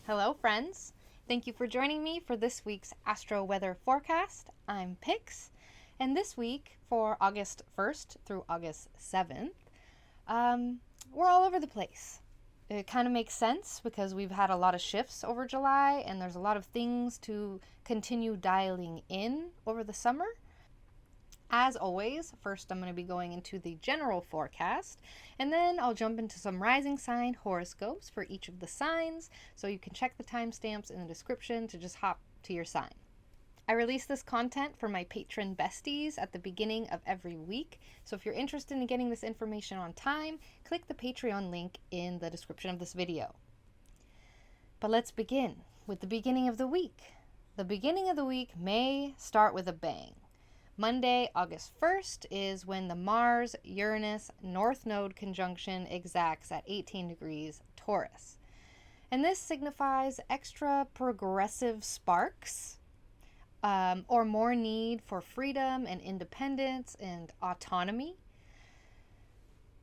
Hello, friends. Thank you for joining me for this week's Astro Weather Forecast. I'm Pix, and this week, for August 1st through August 7th, we're all over the place. It kind of makes sense because we've had a lot of shifts over July, and there's a lot of things to continue dialing in over the summer. As always, first I'm going to be going into the general forecast, and then I'll jump into some rising sign horoscopes for each of the signs, so you can check the timestamps in the description to just hop to your sign. I release this content for my patron besties at the beginning of every week, so if you're interested in getting this information on time, click the Patreon link in the description of this video. But let's begin with the beginning of the week. The beginning of the week may start with a bang. Monday, August 1st is when the Mars-Uranus North Node conjunction exacts at 18 degrees Taurus. And this signifies extra progressive sparks or more need for freedom and independence and autonomy.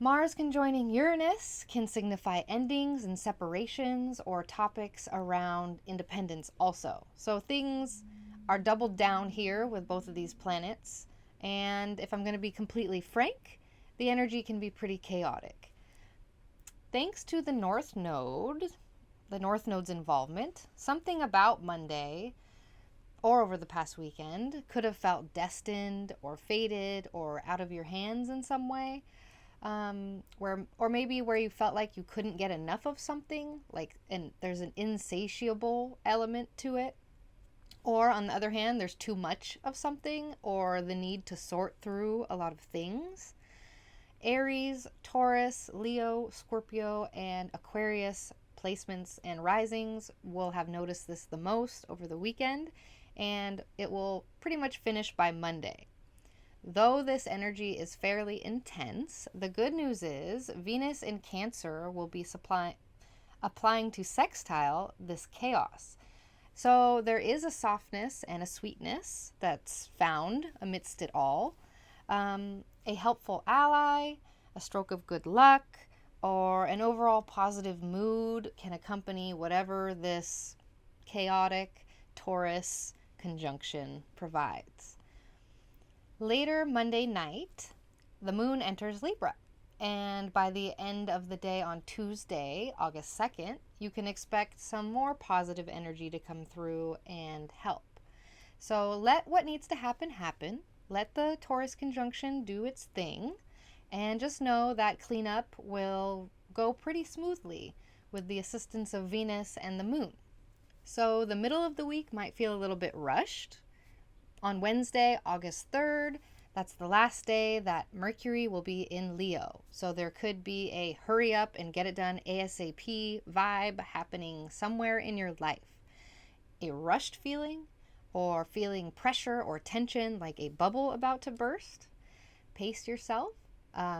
Mars conjoining Uranus can signify endings and separations or topics around independence also. So things are doubled down here with both of these planets, and if I'm going to be completely frank, the energy can be pretty chaotic. Thanks to the North Node's involvement, something about Monday or over the past weekend could have felt destined or fated or out of your hands in some way, or maybe where you felt like you couldn't get enough of something, and there's an insatiable element to it. Or on the other hand, there's too much of something or the need to sort through a lot of things. Aries, Taurus, Leo, Scorpio, and Aquarius placements and risings will have noticed this the most over the weekend, and it will pretty much finish by Monday. Though this energy is fairly intense, the good news is Venus in Cancer will be applying to sextile this chaos. So there is a softness and a sweetness that's found amidst it all. A helpful ally, a stroke of good luck, or an overall positive mood can accompany whatever this chaotic Taurus conjunction provides. Later Monday night, the moon enters Libra. And by the end of the day on Tuesday, August 2nd, you can expect some more positive energy to come through and help. So let what needs to happen happen. Let the Taurus conjunction do its thing. And just know that cleanup will go pretty smoothly with the assistance of Venus and the moon. So the middle of the week might feel a little bit rushed. On Wednesday, August 3rd, that's the last day that Mercury will be in Leo. So there could be a hurry up and get it done ASAP vibe happening somewhere in your life. A rushed feeling or feeling pressure or tension like a bubble about to burst. Pace yourself.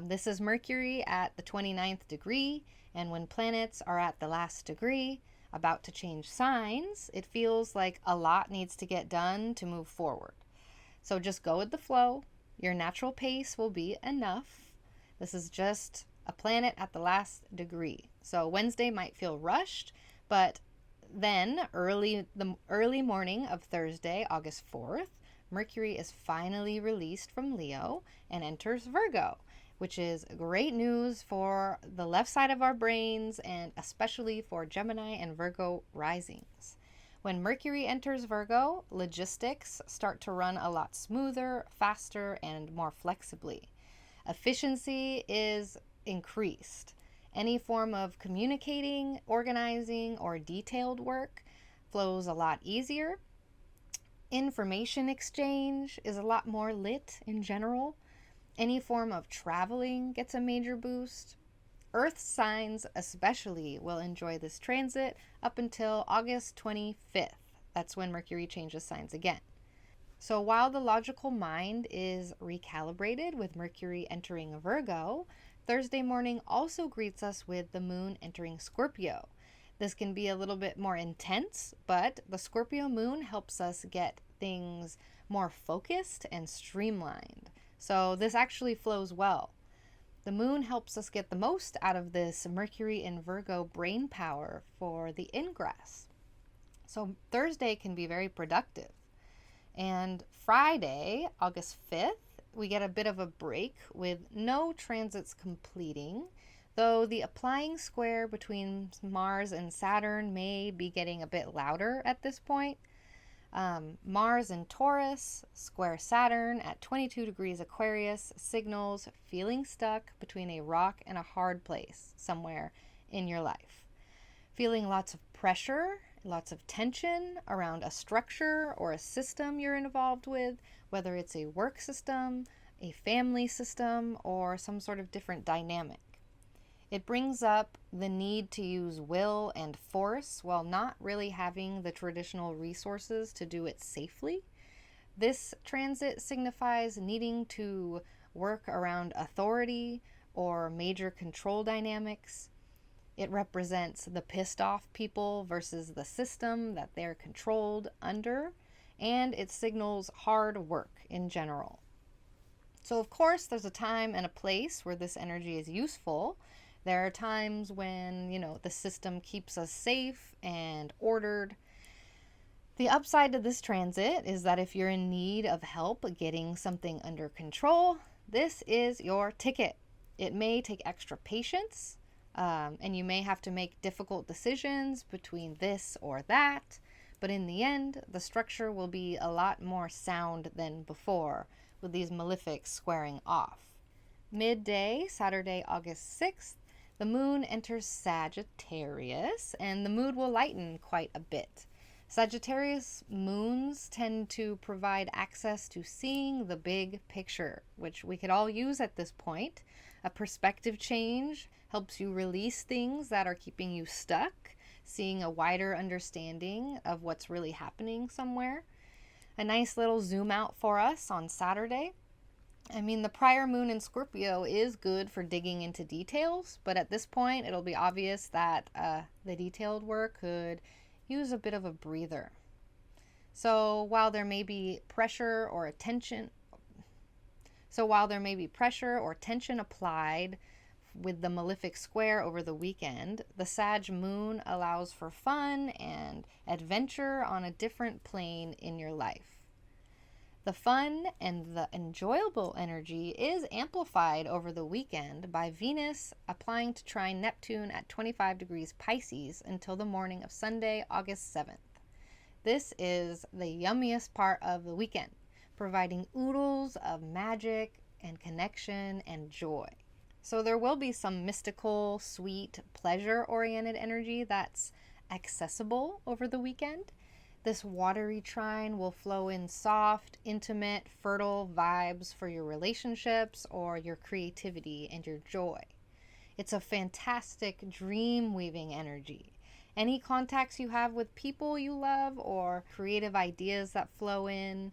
This is Mercury at the 29th degree, and when planets are at the last degree, about to change signs, it feels like a lot needs to get done to move forward. So just go with the flow. Your natural pace will be enough. This is just a planet at the last degree. So Wednesday might feel rushed, but then the early morning of Thursday, August 4th, Mercury is finally released from Leo and enters Virgo, which is great news for the left side of our brains and especially for Gemini and Virgo risings. When Mercury enters Virgo, logistics start to run a lot smoother, faster, and more flexibly. Efficiency is increased. Any form of communicating, organizing, or detailed work flows a lot easier. Information exchange is a lot more lit in general. Any form of traveling gets a major boost. Earth signs especially will enjoy this transit up until August 25th. That's when Mercury changes signs again. So while the logical mind is recalibrated with Mercury entering Virgo, Thursday morning also greets us with the moon entering Scorpio. This can be a little bit more intense, but the Scorpio moon helps us get things more focused and streamlined. So this actually flows well. The moon helps us get the most out of this Mercury in Virgo brain power for the ingress. So Thursday can be very productive. And Friday, August 5th, we get a bit of a break with no transits completing, though the applying square between Mars and Saturn may be getting a bit louder at this point. Mars in Taurus, square Saturn at 22 degrees Aquarius signals feeling stuck between a rock and a hard place somewhere in your life. Feeling lots of pressure, lots of tension around a structure or a system you're involved with, whether it's a work system, a family system, or some sort of different dynamic. It brings up the need to use will and force while not really having the traditional resources to do it safely. This transit signifies needing to work around authority or major control dynamics. It represents the pissed off people versus the system that they're controlled under, and it signals hard work in general. So, of course, there's a time and a place where this energy is useful. There are times when, the system keeps us safe and ordered. The upside to this transit is that if you're in need of help getting something under control, this is your ticket. It may take extra patience, and you may have to make difficult decisions between this or that, but in the end, the structure will be a lot more sound than before, with these malefics squaring off. Midday, Saturday, August 6th, the moon enters Sagittarius, and the mood will lighten quite a bit. Sagittarius moons tend to provide access to seeing the big picture, which we could all use at this point. A perspective change helps you release things that are keeping you stuck, seeing a wider understanding of what's really happening somewhere. A nice little zoom out for us on Saturday. The prior moon in Scorpio is good for digging into details, but at this point, it'll be obvious that the detailed work could use a bit of a breather. So while there may be pressure or tension applied with the malefic square over the weekend, the Sag moon allows for fun and adventure on a different plane in your life. The fun and the enjoyable energy is amplified over the weekend by Venus applying to trine Neptune at 25 degrees Pisces until the morning of Sunday, August 7th. This is the yummiest part of the weekend, providing oodles of magic and connection and joy. So there will be some mystical, sweet, pleasure-oriented energy that's accessible over the weekend. This watery trine will flow in soft, intimate, fertile vibes for your relationships or your creativity and your joy. It's a fantastic dream-weaving energy. Any contacts you have with people you love or creative ideas that flow in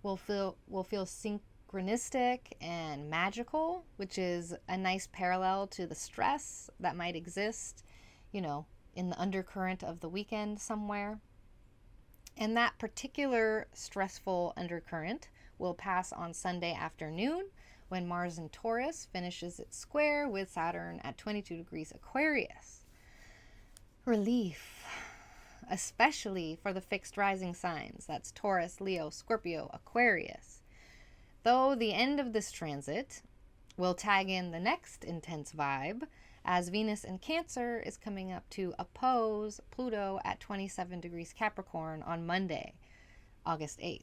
will feel synchronistic and magical, which is a nice parallel to the stress that might exist, in the undercurrent of the weekend somewhere. And that particular stressful undercurrent will pass on Sunday afternoon when Mars in Taurus finishes its square with Saturn at 22 degrees Aquarius. Relief, especially for the fixed rising signs. That's Taurus, Leo, Scorpio, Aquarius. Though the end of this transit will tag in the next intense vibe, as Venus in Cancer is coming up to oppose Pluto at 27 degrees Capricorn on Monday, August 8th.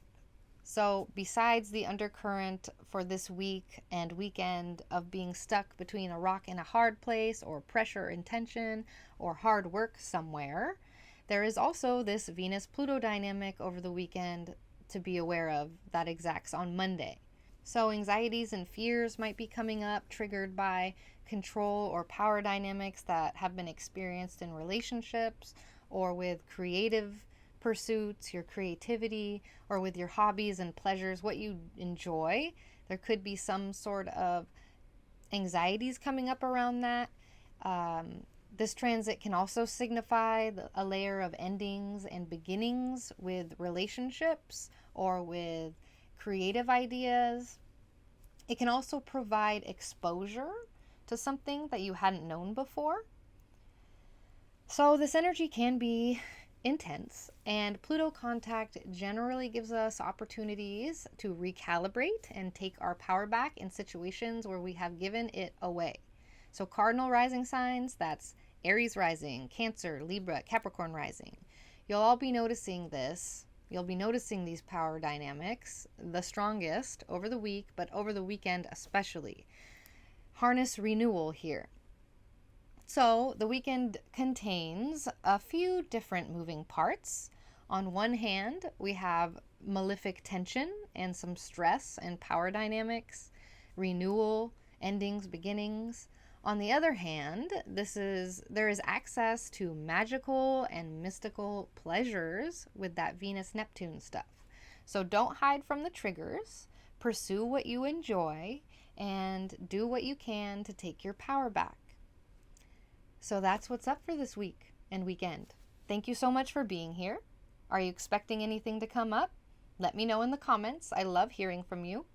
So besides the undercurrent for this week and weekend of being stuck between a rock and a hard place, or pressure and tension, or hard work somewhere, there is also this Venus-Pluto dynamic over the weekend to be aware of that exacts on Monday. So anxieties and fears might be coming up, triggered by control or power dynamics that have been experienced in relationships or with creative pursuits, your creativity, or with your hobbies and pleasures, what you enjoy. There could be some sort of anxieties coming up around that. This transit can also signify a layer of endings and beginnings with relationships or with creative ideas. It can also provide exposure to something that you hadn't known before. So this energy can be intense, and Pluto contact generally gives us opportunities to recalibrate and take our power back in situations where we have given it away. So cardinal rising signs, that's Aries rising, Cancer, Libra, Capricorn rising. You'll all be noticing this. You'll be noticing these power dynamics the strongest over the week, but over the weekend especially. Harness renewal here. So the weekend contains a few different moving parts. On one hand, we have malefic tension and some stress and power dynamics, renewal, endings, beginnings. On the other hand, there is access to magical and mystical pleasures with that Venus-Neptune stuff. So don't hide from the triggers, pursue what you enjoy, and do what you can to take your power back. So that's what's up for this week and weekend. Thank you so much for being here. Are you expecting anything to come up? Let me know in the comments. I love hearing from you.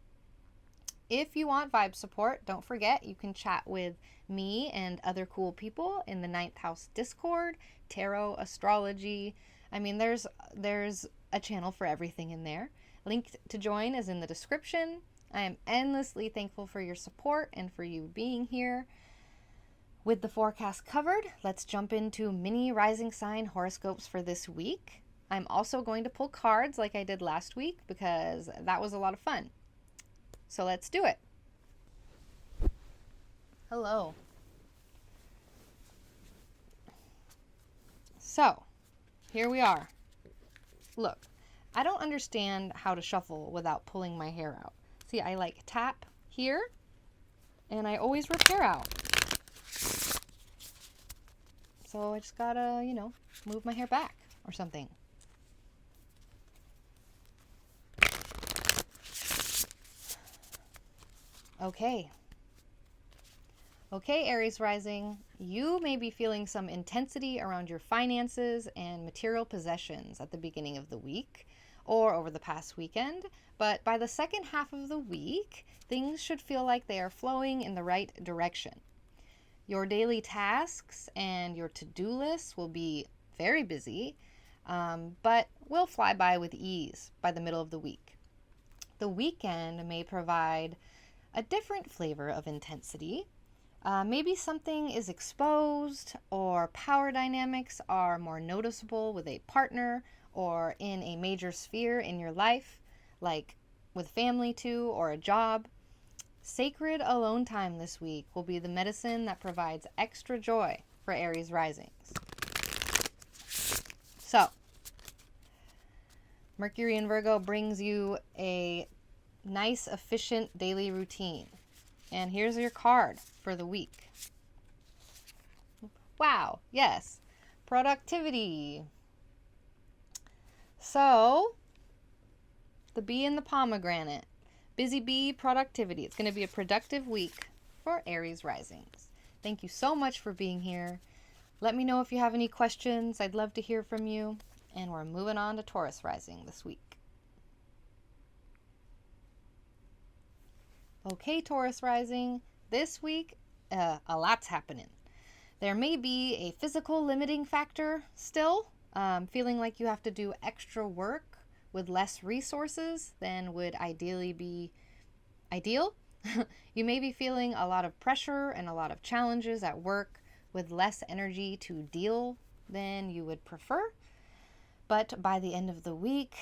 If you want vibe support, don't forget you can chat with me and other cool people in the 9th house Discord, tarot, astrology. I mean, there's a channel for everything in there. Link to join is in the description. I am endlessly thankful for your support and for you being here. With the forecast covered, let's jump into mini rising sign horoscopes for this week. I'm also going to pull cards like I did last week because that was a lot of fun. So let's do it. Hello. So, here we are. Look, I don't understand how to shuffle without pulling my hair out. See, I like tap here, and I always rip hair out. So I just gotta, move my hair back or something. Okay, Aries rising, you may be feeling some intensity around your finances and material possessions at the beginning of the week or over the past weekend, but by the second half of the week, things should feel like they are flowing in the right direction. Your daily tasks and your to-do lists will be very busy, but will fly by with ease by the middle of the week. The weekend may provide a different flavor of intensity. Maybe something is exposed or power dynamics are more noticeable with a partner or in a major sphere in your life, like with family too or a job. Sacred alone time this week will be the medicine that provides extra joy for Aries risings. So, Mercury in Virgo brings you a nice, efficient daily routine. And here's your card for the week. Wow, yes, productivity. So, the bee and the pomegranate. Busy bee, productivity. It's going to be a productive week for Aries risings. Thank you so much for being here. Let me know if you have any questions. I'd love to hear from you. And we're moving on to Taurus rising this week. Okay, Taurus rising, this week, a lot's happening. There may be a physical limiting factor still, feeling like you have to do extra work with less resources than would ideally be ideal. You may be feeling a lot of pressure and a lot of challenges at work with less energy to deal than you would prefer. But by the end of the week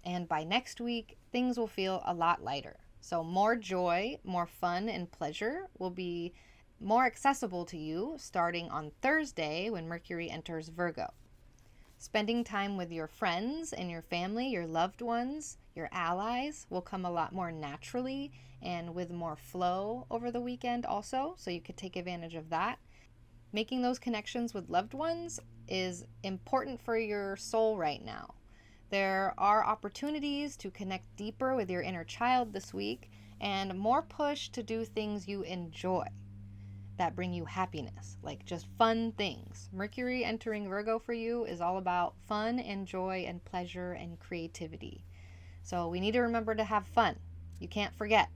and by next week, things will feel a lot lighter. So more joy, more fun, and pleasure will be more accessible to you starting on Thursday when Mercury enters Virgo. Spending time with your friends and your family, your loved ones, your allies will come a lot more naturally and with more flow over the weekend also, so you could take advantage of that. Making those connections with loved ones is important for your soul right now. There are opportunities to connect deeper with your inner child this week and more push to do things you enjoy that bring you happiness, like just fun things. Mercury entering Virgo for you is all about fun and joy and pleasure and creativity. So we need to remember to have fun. You can't forget.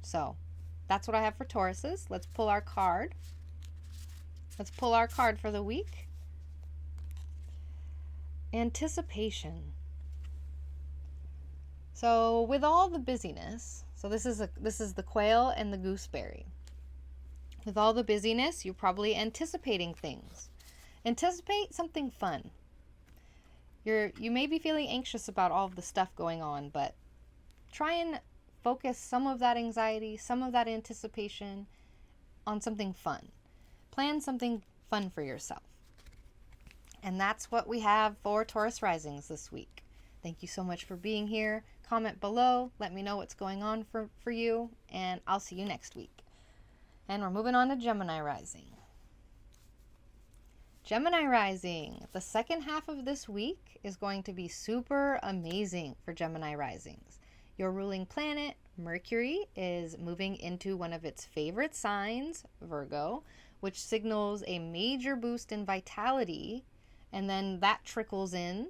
So that's what I have for Tauruses. Let's pull our card. Let's pull our card for the week. Anticipation. So with all the busyness, so this is the quail and the gooseberry. With all the busyness, you're probably anticipating things. Anticipate something fun. You may be feeling anxious about all of the stuff going on, but try and focus some of that anxiety, some of that anticipation on something fun. Plan something fun for yourself. And that's what we have for Taurus risings this week. Thank you so much for being here. Comment below. Let me know what's going on for you, and I'll see you next week. And we're moving on to Gemini rising. Gemini rising, the second half of this week is going to be super amazing for Gemini risings. Your ruling planet, Mercury, is moving into one of its favorite signs, Virgo, which signals a major boost in vitality, and then that trickles in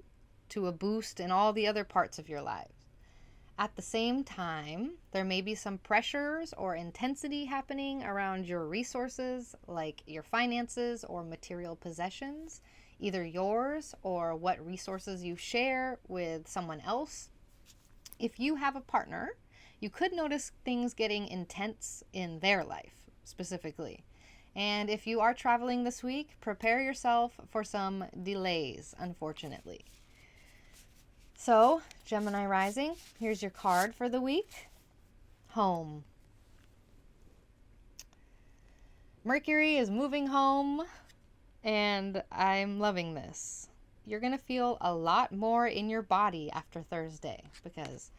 to a boost in all the other parts of your lives. At the same time, there may be some pressures or intensity happening around your resources, like your finances or material possessions, either yours or what resources you share with someone else. If you have a partner, you could notice things getting intense in their life specifically. And if you are traveling this week, prepare yourself for some delays, unfortunately. So, Gemini rising, here's your card for the week. Home. Mercury is moving home, and I'm loving this. You're going to feel a lot more in your body after Thursday, because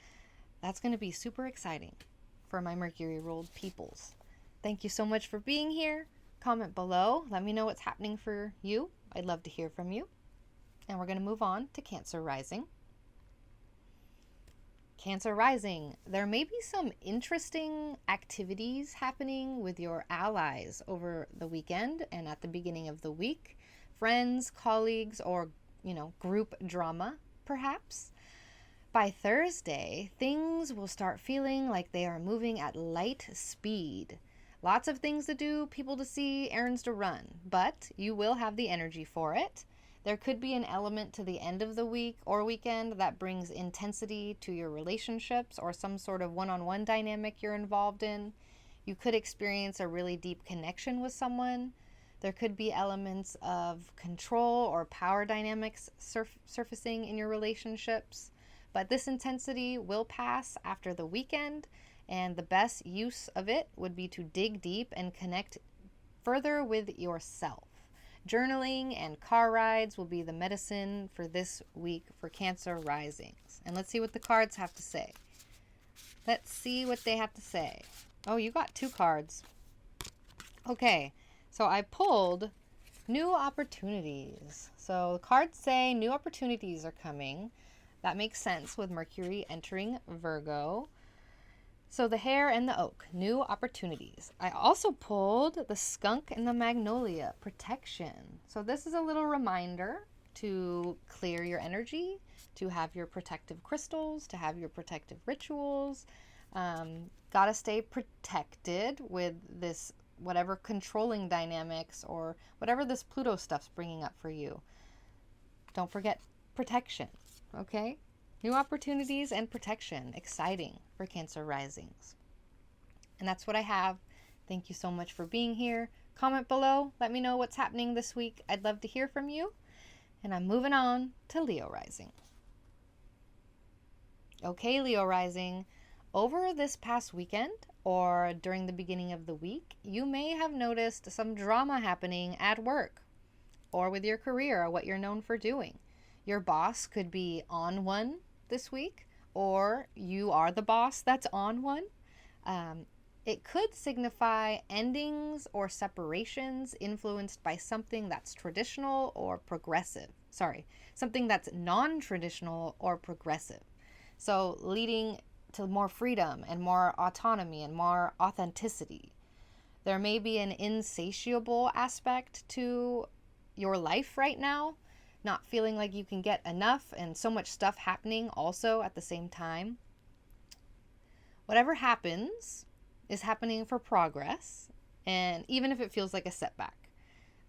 that's going to be super exciting for my Mercury ruled peoples. Thank you so much for being here. Comment below. Let me know what's happening for you. I'd love to hear from you. And we're going to move on to Cancer rising. Cancer rising, there may be some interesting activities happening with your allies over the weekend and at the beginning of the week. Friends, colleagues, or, group drama, perhaps. By Thursday, things will start feeling like they are moving at light speed. Lots of things to do, people to see, errands to run, but you will have the energy for it. There could be an element to the end of the week or weekend that brings intensity to your relationships or some sort of one-on-one dynamic you're involved in. You could experience a really deep connection with someone. There could be elements of control or power dynamics surfacing in your relationships. But this intensity will pass after the weekend, and the best use of it would be to dig deep and connect further with yourself. Journaling and car rides will be the medicine for this week for Cancer risings. And let's see what the cards have to say. Let's see what they have to say. Oh, you got 2 cards. Okay, so I pulled new opportunities. So the cards say new opportunities are coming. That makes sense with Mercury entering Virgo. So the hare and the oak, new opportunities. I also pulled the skunk and the magnolia, protection. So this is a little reminder to clear your energy, to have your protective crystals, to have your protective rituals. Gotta stay protected with this, whatever controlling dynamics or whatever this Pluto stuff's bringing up for you. Don't forget protection, okay? New opportunities and protection. Exciting for Cancer risings. And that's what I have. Thank you so much for being here. Comment below. Let me know what's happening this week. I'd love to hear from you. And I'm moving on to Leo rising. Okay, Leo rising. Over this past weekend or during the beginning of the week, you may have noticed some drama happening at work or with your career or what you're known for doing. Your boss could be on one this week, or you are the boss that's on one. It could signify endings or separations influenced by something that's traditional or progressive. Something that's non-traditional or progressive. So leading to more freedom and more autonomy and more authenticity. There may be an insatiable aspect to your life right now, not feeling like you can get enough and so much stuff happening also at the same time. Whatever happens is happening for progress, and even if it feels like a setback,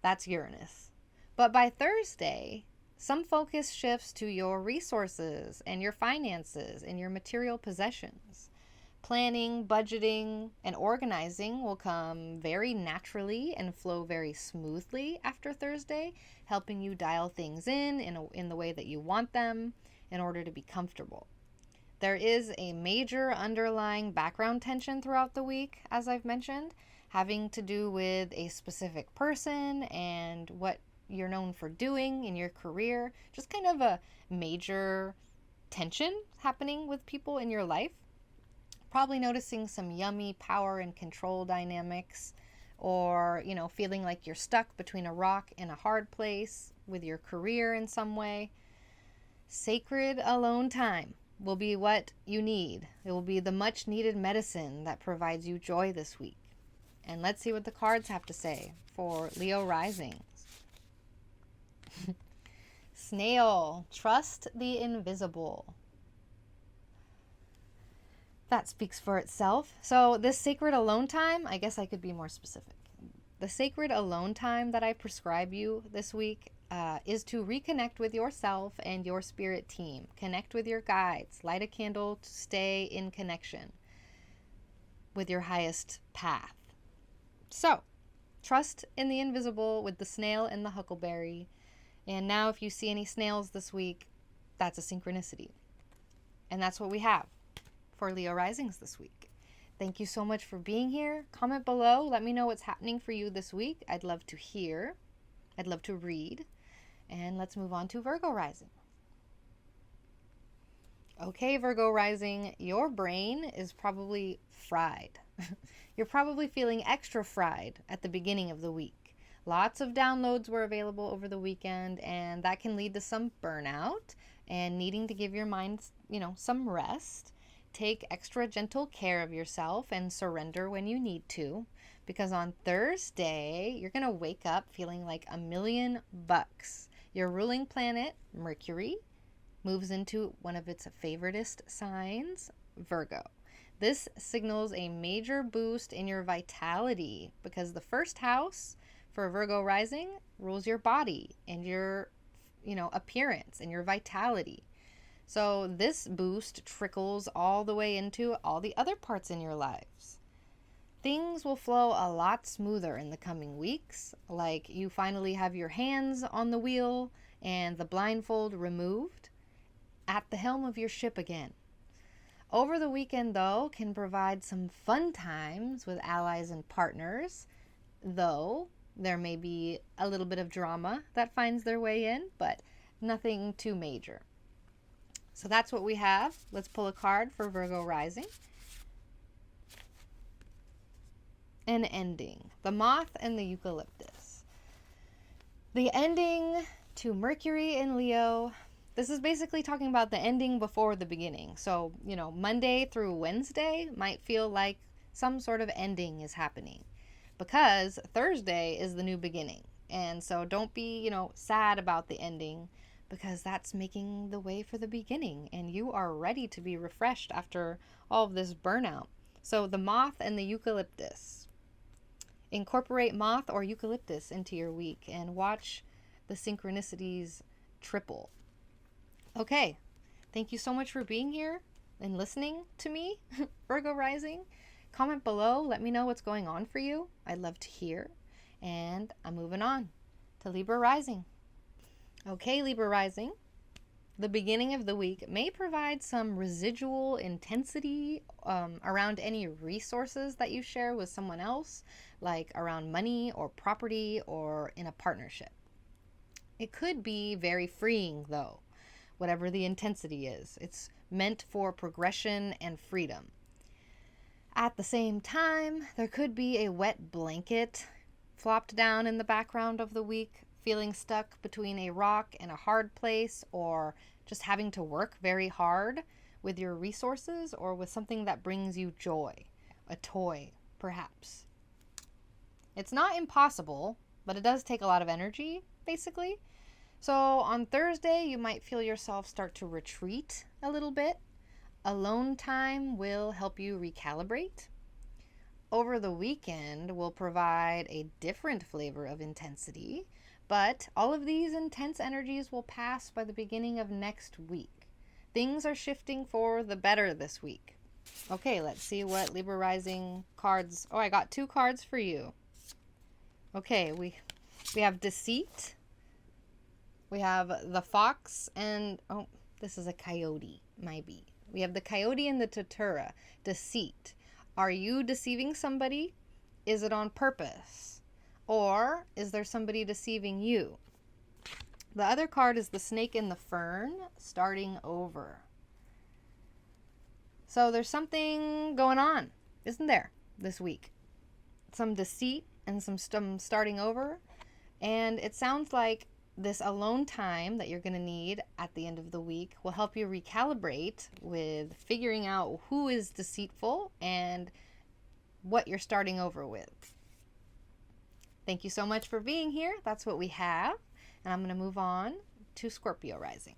that's Uranus. But by Thursday, Some focus shifts to your resources and your finances and your material possessions. Planning, budgeting, and organizing will come very naturally and flow very smoothly after Thursday, helping you dial things in the way that you want them in order to be comfortable. There is a major underlying background tension throughout the week, as I've mentioned, having to do with a specific person and what you're known for doing in your career. Just kind of a major tension happening with people in your life. Probably noticing some yummy power and control dynamics, or, feeling like you're stuck between a rock and a hard place with your career in some way. Sacred alone time will be what you need. It will be the much needed medicine that provides you joy this week. And let's see what the cards have to say for Leo risings. Snail, trust the invisible. That speaks for itself. So this sacred alone time, I guess I could be more specific. The sacred alone time that I prescribe you this week is to reconnect with yourself and your spirit team. Connect with your guides. Light a candle to stay in connection with your highest path. So, trust in the invisible with the snail and the huckleberry. And now if you see any snails this week, that's a synchronicity. And that's what we have for Leo risings this week. Thank you so much for being here. Comment below. Let me know what's happening for you this week. I'd love to hear. I'd love to read. And let's move on to Virgo rising. Okay, Virgo rising, your brain is probably fried. You're probably feeling extra fried at the beginning of the week. Lots of downloads were available over the weekend, and that can lead to some burnout and needing to give your mind, some rest. Take extra gentle care of yourself and surrender when you need to, because on Thursday, you're going to wake up feeling like $1,000,000. Your ruling planet, Mercury, moves into one of its favoritist signs, Virgo. This signals a major boost in your vitality because the first house for Virgo rising rules your body and your, appearance and your vitality. So this boost trickles all the way into all the other parts in your lives. Things will flow a lot smoother in the coming weeks, like you finally have your hands on the wheel and the blindfold removed, at the helm of your ship again. Over the weekend, though, can provide some fun times with allies and partners, though there may be a little bit of drama that finds their way in, but nothing too major. So that's what we have. Let's pull a card for Virgo rising. An ending. The moth and the eucalyptus. The ending to Mercury in Leo. This is basically talking about the ending before the beginning. So, Monday through Wednesday might feel like some sort of ending is happening because Thursday is the new beginning. And so don't be, sad about the ending, because that's making the way for the beginning and you are ready to be refreshed after all of this burnout. So the moth and the eucalyptus. Incorporate moth or eucalyptus into your week and watch the synchronicities triple. Okay, thank you so much for being here and listening to me, Virgo rising. Comment below, let me know what's going on for you. I'd love to hear. And I'm moving on to Libra rising. Okay, Libra rising, the beginning of the week may provide some residual intensity around any resources that you share with someone else, like around money or property or in a partnership. It could be very freeing, though, whatever the intensity is. It's meant for progression and freedom. At the same time, there could be a wet blanket flopped down in the background of the week, feeling stuck between a rock and a hard place, or just having to work very hard with your resources or with something that brings you joy, a toy, perhaps. It's not impossible, but it does take a lot of energy, basically. So on Thursday, you might feel yourself start to retreat a little bit. Alone time will help you recalibrate. Over the weekend will provide a different flavor of intensity, But all of these intense energies will pass by the beginning of next week. Things are shifting for the better this week. Okay, let's see what Libra rising cards. Oh, I got 2 cards for you. Okay, we have deceit. We have the fox and, oh, this is a coyote, might be. We have the coyote and the tatura. Deceit. Are you deceiving somebody? Is it on purpose? Or is there somebody deceiving you? The other card is the snake and the fern, starting over. So there's something going on, isn't there, this week? Some deceit and some starting over. And it sounds like this alone time that you're going to need at the end of the week will help you recalibrate with figuring out who is deceitful and what you're starting over with. Thank you so much for being here. That's what we have. And I'm going to move on to Scorpio rising.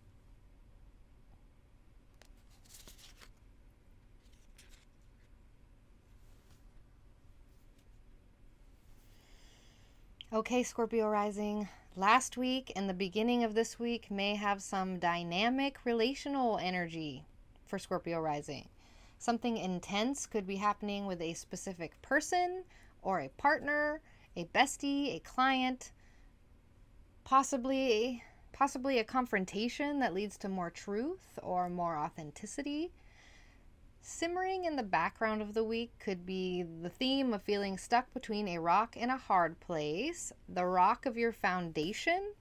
Okay, Scorpio rising. Last week and the beginning of this week may have some dynamic relational energy for Scorpio rising. Something intense could be happening with a specific person or a partner, a bestie, a client, possibly a confrontation that leads to more truth or more authenticity. Simmering in the background of the week could be the theme of feeling stuck between a rock and a hard place, the rock of your foundation,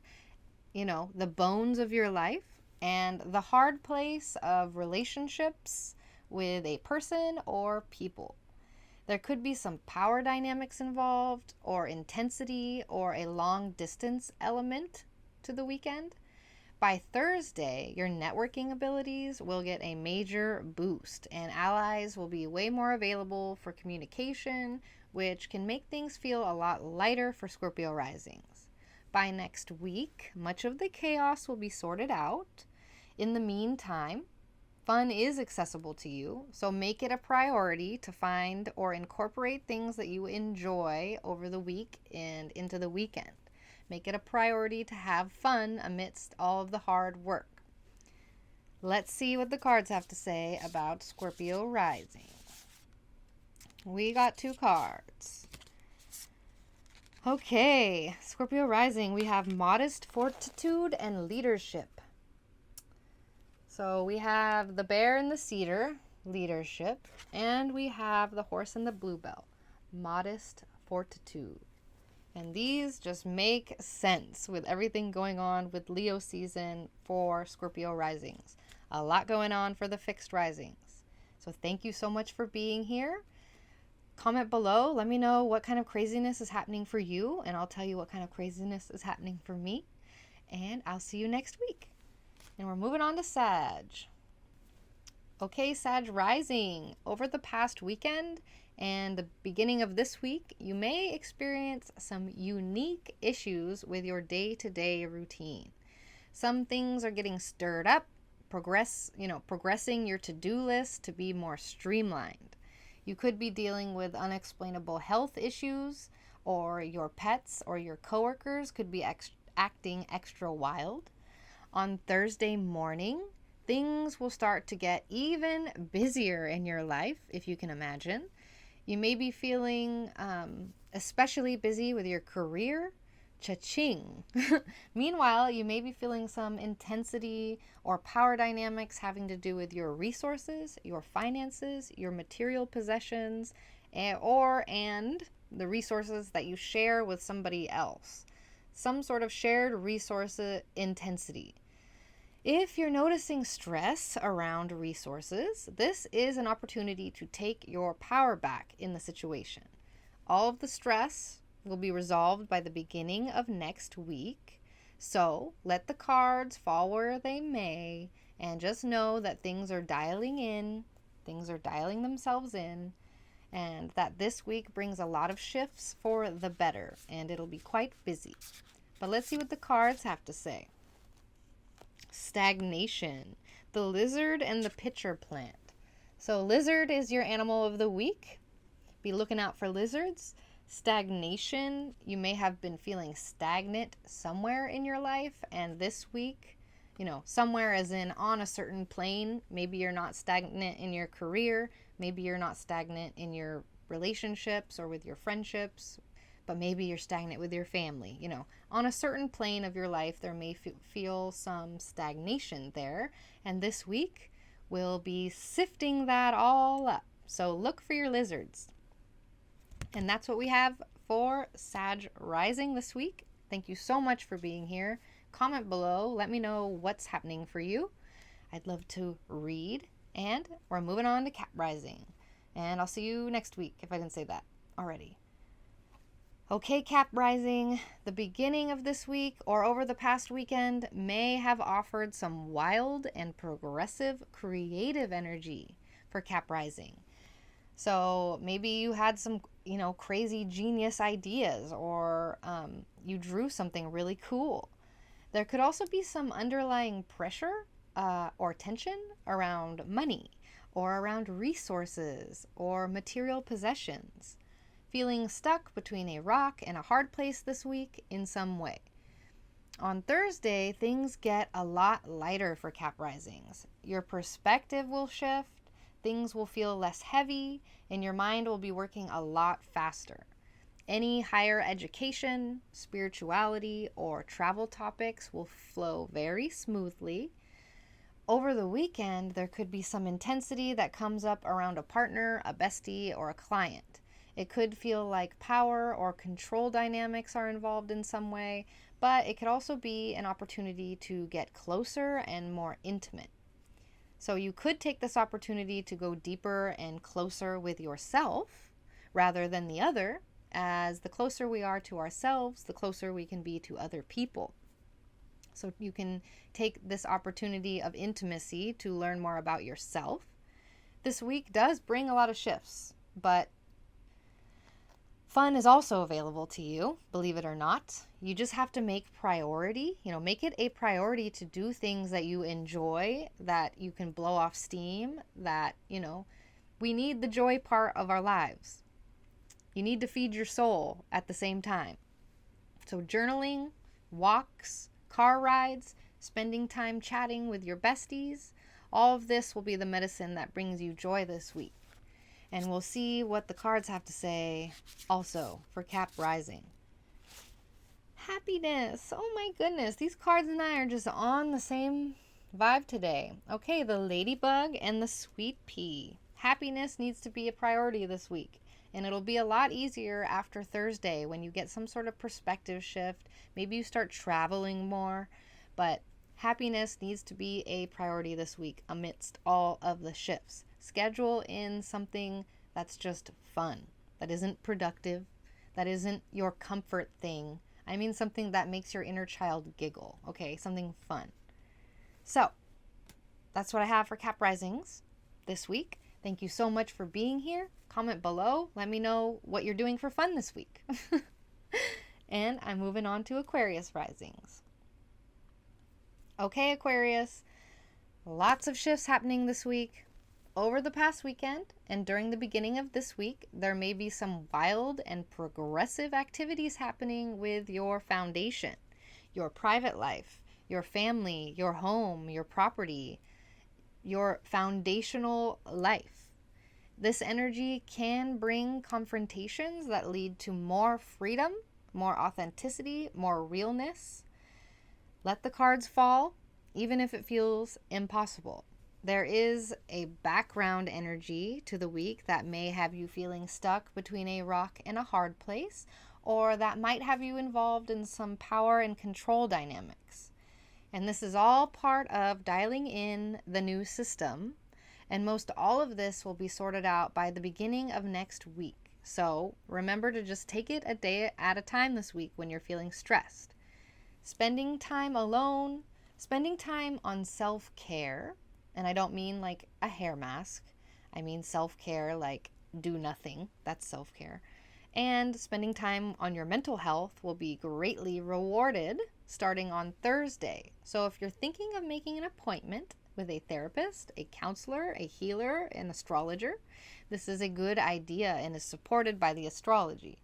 the bones of your life, and the hard place of relationships with a person or people. There could be some power dynamics involved, or intensity, or a long distance element to the weekend. By Thursday, your networking abilities will get a major boost, and allies will be way more available for communication, which can make things feel a lot lighter for Scorpio risings. By next week, much of the chaos will be sorted out. In the meantime, fun is accessible to you, so make it a priority to find or incorporate things that you enjoy over the week and into the weekend. Make it a priority to have fun amidst all of the hard work. Let's see what the cards have to say about Scorpio rising. We got 2 cards. Okay, Scorpio rising, we have modest fortitude and leadership. So we have the bear and the cedar, leadership, and we have the horse and the bluebell, modest fortitude. And these just make sense with everything going on with Leo season for Scorpio risings. A lot going on for the fixed risings. So thank you so much for being here. Comment below. Let me know what kind of craziness is happening for you, and I'll tell you what kind of craziness is happening for me. And I'll see you next week. And we're moving on to Sag. Okay, Sag rising. Over the past weekend and the beginning of this week, you may experience some unique issues with your day-to-day routine. Some things are getting stirred up, progressing your to-do list to be more streamlined. You could be dealing with unexplainable health issues, or your pets or your coworkers could be acting extra wild. On Thursday morning, things will start to get even busier in your life, if you can imagine. You may be feeling especially busy with your career. Cha-ching. Meanwhile, you may be feeling some intensity or power dynamics having to do with your resources, your finances, your material possessions, and the resources that you share with somebody else. Some sort of shared resource intensity. If you're noticing stress around resources, this is an opportunity to take your power back in the situation. All of the stress will be resolved by the beginning of next week. So let the cards fall where they may, and just know that things are dialing in, things are dialing themselves in, and that this week brings a lot of shifts for the better, and it'll be quite busy. But let's see what the cards have to say. Stagnation, the lizard and the pitcher plant. So lizard is your animal of the week. Be looking out for lizards. stagnation. You may have been feeling stagnant somewhere in your life, and this week, somewhere as in on a certain plane. Maybe you're not stagnant in your career, maybe you're not stagnant in your relationships or with your friendships, but maybe you're stagnant with your family. On a certain plane of your life, there may feel some stagnation there, and this week we'll be sifting that all up. So look for your lizards. And that's what we have for Sag rising this week. Thank you so much for being here. Comment below. Let me know what's happening for you. I'd love to read. And we're moving on to Cap rising. And I'll see you next week if I didn't say that already. Okay, Cap rising, the beginning of this week or over the past weekend may have offered some wild and progressive creative energy for Cap rising. So maybe you had some, crazy genius ideas, or you drew something really cool. There could also be some underlying pressure or tension around money or around resources or material possessions. Feeling stuck between a rock and a hard place this week in some way. On Thursday, things get a lot lighter for Cap risings. Your perspective will shift. Things will feel less heavy, and your mind will be working a lot faster. Any higher education, spirituality, or travel topics will flow very smoothly. Over the weekend, there could be some intensity that comes up around a partner, a bestie, or a client. It could feel like power or control dynamics are involved in some way, but it could also be an opportunity to get closer and more intimate. So you could take this opportunity to go deeper and closer with yourself rather than the other, as the closer we are to ourselves, the closer we can be to other people. So you can take this opportunity of intimacy to learn more about yourself. This week does bring a lot of shifts, but fun is also available to you, believe it or not. You just have to make make it a priority to do things that you enjoy, that you can blow off steam, that, we need the joy part of our lives. You need to feed your soul at the same time. So journaling, walks, car rides, spending time chatting with your besties, all of this will be the medicine that brings you joy this week. And we'll see what the cards have to say also for Cap rising. Happiness. Oh my goodness. These cards and I are just on the same vibe today. Okay, the ladybug and the sweet pea. Happiness needs to be a priority this week. And it'll be a lot easier after Thursday when you get some sort of perspective shift. Maybe you start traveling more. But happiness needs to be a priority this week amidst all of the shifts. Schedule in something that's just fun, that isn't productive, that isn't your comfort thing. I mean something that makes your inner child giggle, okay? Something fun. So, that's what I have for Cap risings this week. Thank you so much for being here. Comment below. Let me know what you're doing for fun this week. And I'm moving on to Aquarius risings. Okay, Aquarius. Lots of shifts happening this week. Over the past weekend and during the beginning of this week, there may be some wild and progressive activities happening with your foundation, your private life, your family, your home, your property, your foundational life. This energy can bring confrontations that lead to more freedom, more authenticity, more realness. Let the cards fall, even if it feels impossible. There is a background energy to the week that may have you feeling stuck between a rock and a hard place, or that might have you involved in some power and control dynamics. And this is all part of dialing in the new system, and most all of this will be sorted out by the beginning of next week. So remember to just take it a day at a time this week when you're feeling stressed. Spending time alone, spending time on self-care. And I don't mean like a hair mask. I mean self-care like do nothing. That's self-care. And spending time on your mental health will be greatly rewarded starting on Thursday. So if you're thinking of making an appointment with a therapist, a counselor, a healer, an astrologer, this is a good idea and is supported by the astrology.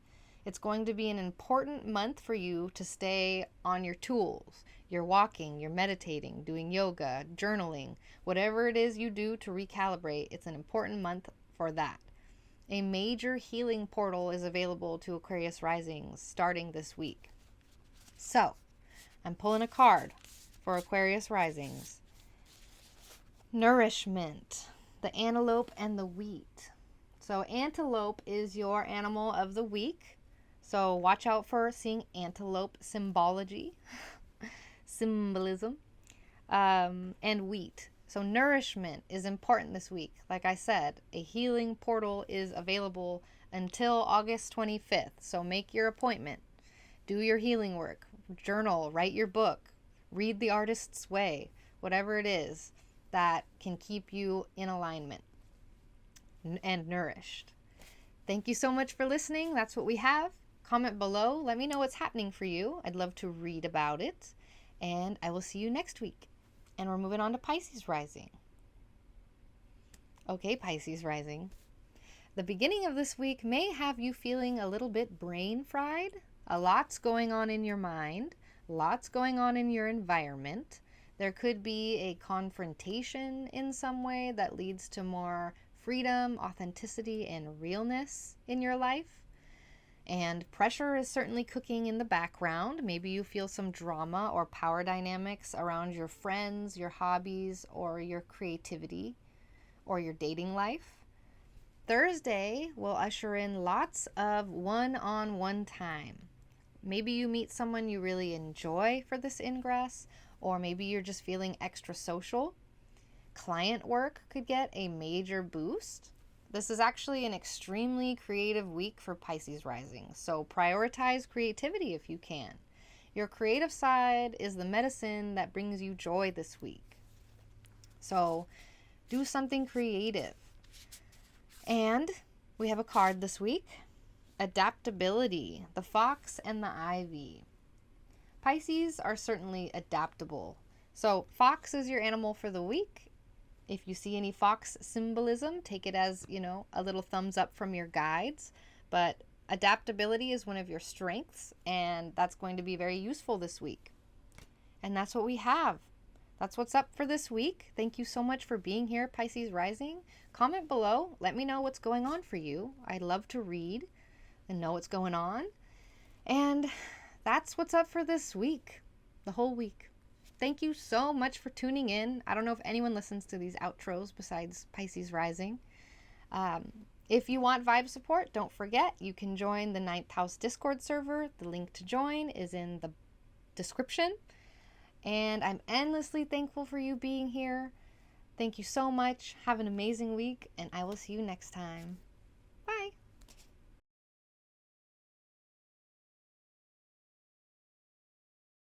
It's going to be an important month for you to stay on your tools. You're walking, you're meditating, doing yoga, journaling, whatever it is you do to recalibrate. It's an important month for that. A major healing portal is available to Aquarius risings starting this week. So, I'm pulling a card for Aquarius risings. Nourishment, the antelope and the wheat. So antelope is your animal of the week. So watch out for seeing antelope symbolism, and wheat. So nourishment is important this week. Like I said, a healing portal is available until August 25th. So make your appointment. Do your healing work. Journal. Write your book. Read The Artist's Way. Whatever it is that can keep you in alignment and nourished. Thank you so much for listening. That's what we have. Comment below. Let me know what's happening for you. I'd love to read about it. And I will see you next week. And we're moving on to Pisces rising. Okay, Pisces rising. The beginning of this week may have you feeling a little bit brain fried. A lot's going on in your mind. Lots going on in your environment. There could be a confrontation in some way that leads to more freedom, authenticity, and realness in your life. And pressure is certainly cooking in the background. Maybe you feel some drama or power dynamics around your friends, your hobbies, or your creativity, or your dating life. Thursday will usher in lots of one-on-one time. Maybe you meet someone you really enjoy for this ingress, or maybe you're just feeling extra social. Client work could get a major boost. This is actually an extremely creative week for Pisces rising, so prioritize creativity if you can. Your creative side is the medicine that brings you joy this week. So do something creative. And we have a card this week. Adaptability, the fox and the ivy. Pisces are certainly adaptable. So fox is your animal for the week. If you see any fox symbolism, take it as, a little thumbs up from your guides. But adaptability is one of your strengths, and that's going to be very useful this week. And that's what we have. That's what's up for this week. Thank you so much for being here, Pisces rising. Comment below. Let me know what's going on for you. I'd love to read and know what's going on. And that's what's up for this week, the whole week. Thank you so much for tuning in. I don't know if anyone listens to these outros besides Pisces rising. If you want vibe support, don't forget, you can join the 9th House Discord server. The link to join is in the description. And I'm endlessly thankful for you being here. Thank you so much. Have an amazing week, and I will see you next time.